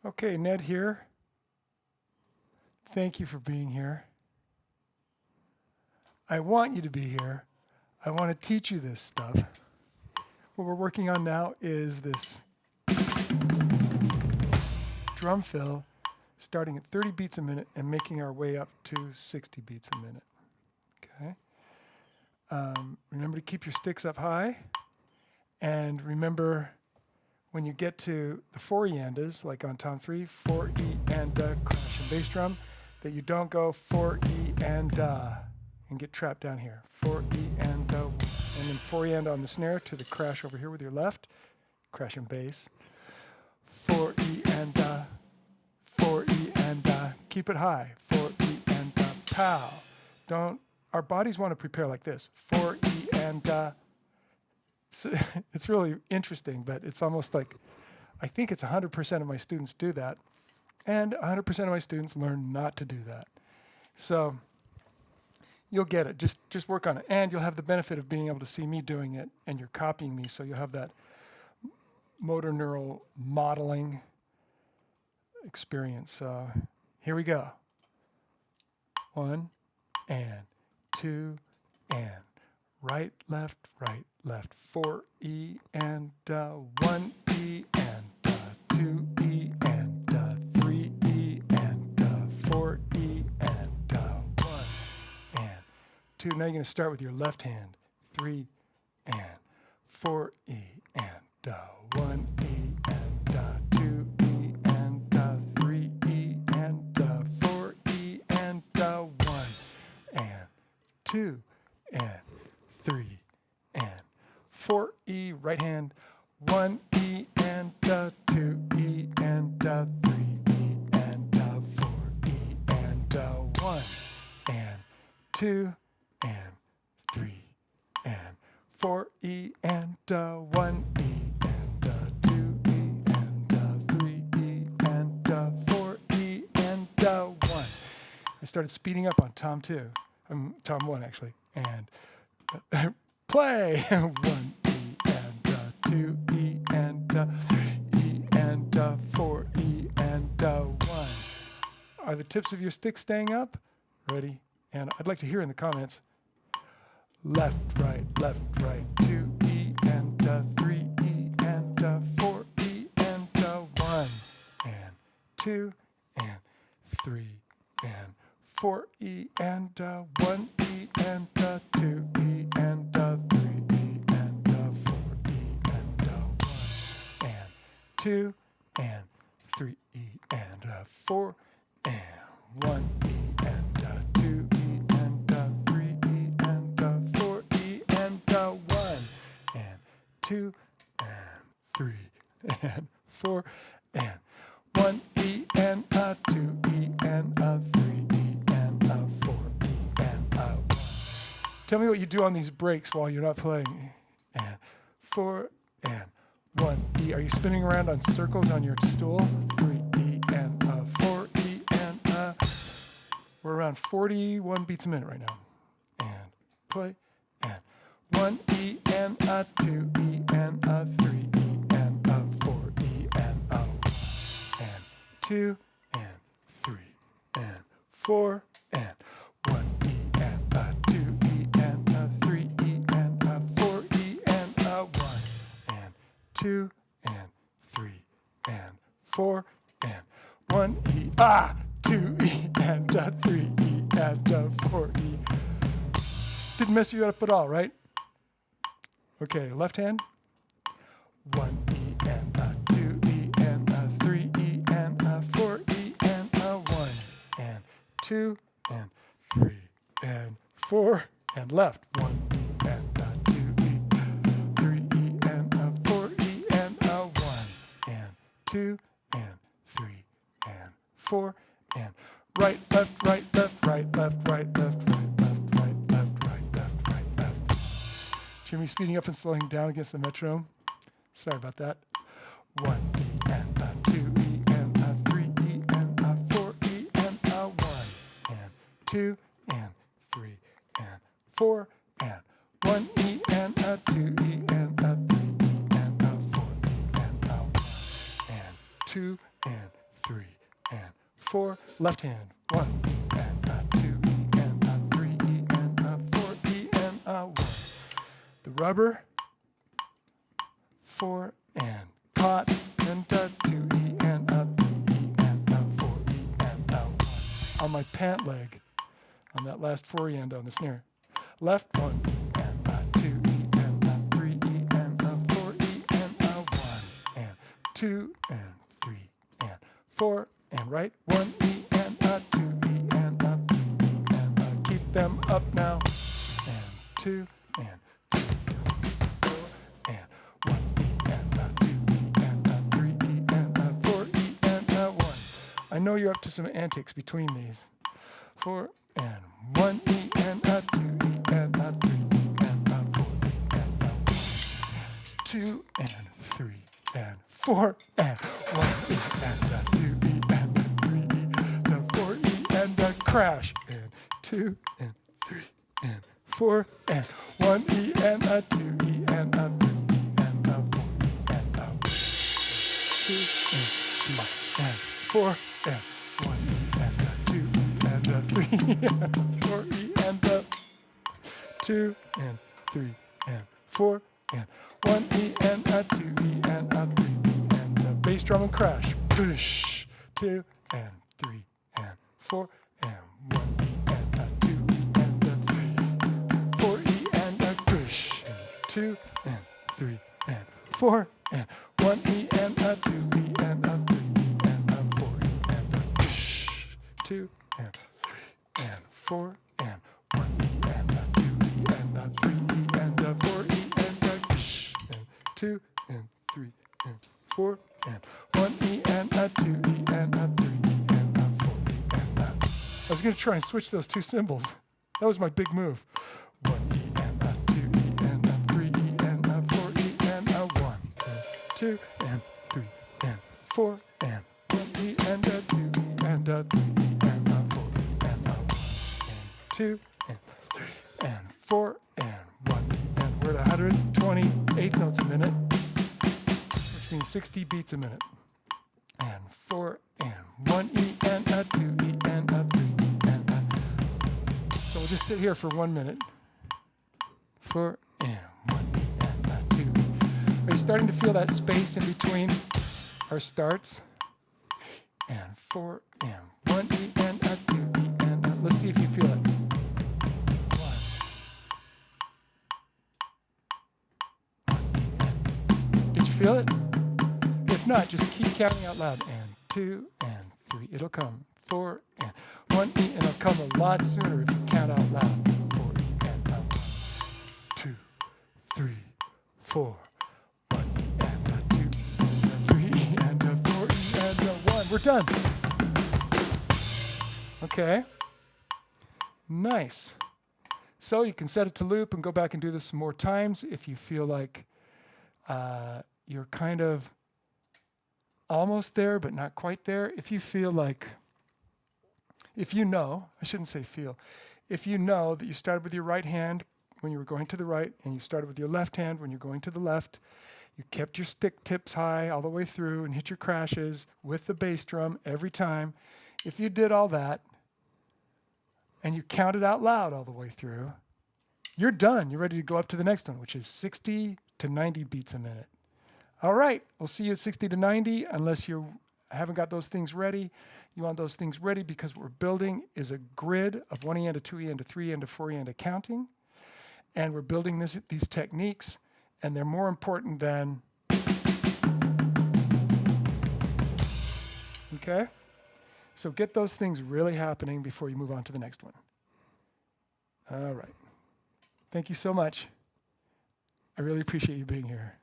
Okay, Ned here. Thank you for being here. I want you to be here. I want to teach you this stuff. What we're working on now is this drum fill, starting at 30 beats a minute and making our way up to 60 beats a minute. Okay. Remember to keep your sticks up high, and remember when you get to the 4-E-andas, like on tom 3, 4-E-anda, crash and bass drum, that you don't go 4-E-anda and get trapped down here. 4-E-anda, and then 4-E-anda on the snare to the crash over here with your left, crash and bass. 4-E-anda, 4-E-anda, keep it high. 4-E-anda, pow. Our bodies want to prepare like this. 4-E-anda. So it's really interesting, but it's almost like, I think it's 100% of my students do that, and 100% of my students learn not to do that. So you'll get it. Just work on it, and you'll have the benefit of being able to see me doing it, and you're copying me, so you'll have that motor neural modeling experience. So here we go. 1 and 2 and right, left, 4-E and 1-E and 2-E and 3-E and 4-E and 1 and 2. Now you're going to start with your left hand. 3 and 4-E and 1-E and 2-E and 3-E and 4-E and 1 and 2 and 3 and 4-E, right hand, 1-E and 2-E and 3-E and 4-E and 1 and 2 and 3 and 4-E and 1-E and 2-E and 3-E and 4-E and 1. I started speeding up on tom 2. Tom 1 actually, and play. 1-E and 2-E and 3-E and 4-E and 1. Are the tips of your sticks staying up? Ready? And I'd like to hear in the comments. Left, right, 2-E and 3-E and 4-E and 1 and 2 and 3 and 4-E and 1-E and 2-E and 3-E and 4-E and 1 and 2 and 3-E and 4 and 1-E and 2-E and 3-E and 4-E and 1 and 2 and 3 and 4 and 1-E and 2-E and 3-E and 4-E and 1. Tell me what you do on these breaks while you're not playing. And 4 and 1-E. Are you spinning around on circles on your stool? 3-E and 4-E and we're around 41 beats a minute right now. And play. And 1-E and 2-E and 3-E and 4-E and 1 and 2 and 3 and 4 and 1-E and 2-E and 3-E and 4-E and 1 and 2 and 3 and 4 and 1-E, 2-E and 3-E and 4-E. Didn't mess you up at all, right? Okay, left hand. 1-E and 2-E and 3-E and 4-E and 1 and 2 and 3 and 4 and left. 1-E and 2-E, 3-E and 4-E and 1 and 2 and 3 and 4 and right, left, right, left, right, left, right, left, right, left, right, left, right, left, right, left. Hear me speeding up and slowing down against the metronome? Sorry about that. 1-E and 2-E and 3-E and 4-E and 1 and 2 and 3 and 4 and 1-E and 2-E and 3-E and 4-E and 1 and 2 and 3, and 4. Left hand, 1 E and a 2 E and a 3 E and a 4 E and a 1. The rubber, 4 and caught and a 2 E and a 3 E and a 4 E and a 1. On my pant leg, on that last 4 E and on the snare. Left 1 E and a 2 E and a 3 E and a 4 E and a 1 and 2 and 3 and 4 and right 1 E and a 2 E and a 3 E and a keep them up now and 2 and 3 and 4 and 1 E and a 2 E and a 3 E and a 4 E and a 1. I know you're up to some antics between these. 4 and 1 E and a 2 E and a 3 E and a 4 E and a 2 and 3 and 4 and 1 E and a 2 E and a 3 E and a 4 E and a crash and 2 and 3 and 4 and 1 E and a 2 E and a 3 E and a 4 E and a 2 and 3 and 4 and 1 E and a 2 E and a 3 E and a 4 E and a 2 and 3 and 4 and 1 E and a 2 E and a 3 E and a bass drum and crash. 2 and 3 and 4 and 1 E and a 2 E and a 3 4 E and a push and 2 and 3 and 4 and 1 E and a 2 E and a 3 E and a 4 E and a push 2 and 3 and 4 and 1 E and a 2 E and a 3 E and a 4 E and a push and 2 and 3 and 4 and 1 E and a 2 E and a 3 E and a 4 E and a. I was going to try and switch those two cymbals. That was my big move. 1 E and a 2 E and a 3 E and a 4 E and a 1 and 2 and 3 and 4 and 1 E and a 2 E and a 3 E and a 4 E and a 1 and 2 and 3 and 4 and 1 E and we're at 128 notes a minute, which means 60 beats a minute. And 4 and 1 E and a 2 E and a 3 E and a. So we'll just sit here for 1 minute. 4 and 1 E and a 2 E. Are you starting to feel that space in between our starts? And 4 and 1 E and a 2 E and a. Let's see if you feel it. 1 E and. Did you feel it? If not, just keep counting out loud. And 2 and 3. It'll come. 4 and 1 E and it'll come a lot sooner if you count out loud. 4 E and a 1, 2, 3, 4. 1 E and a 2 and a 3 E and a 4 E and a 1. We're done. Okay. Nice. So you can set it to loop and go back and do this some more times if you feel like you're kind of almost there, but not quite there. If you feel like, if you know, I shouldn't say feel, if you know that you started with your right hand when you were going to the right, and you started with your left hand when you're going to the left, you kept your stick tips high all the way through and hit your crashes with the bass drum every time. If you did all that, and you counted out loud all the way through, you're done. You're ready to go up to the next one, which is 60 to 90 beats a minute. All right, we'll see you at 60 to 90 unless you haven't got those things ready. You want those things ready because what we're building is a grid of 1 E and a 2 E and a 3 E and a 4 E and a counting. And we're building these techniques, and they're more important than, okay? So get those things really happening before you move on to the next one. All right. Thank you so much. I really appreciate you being here.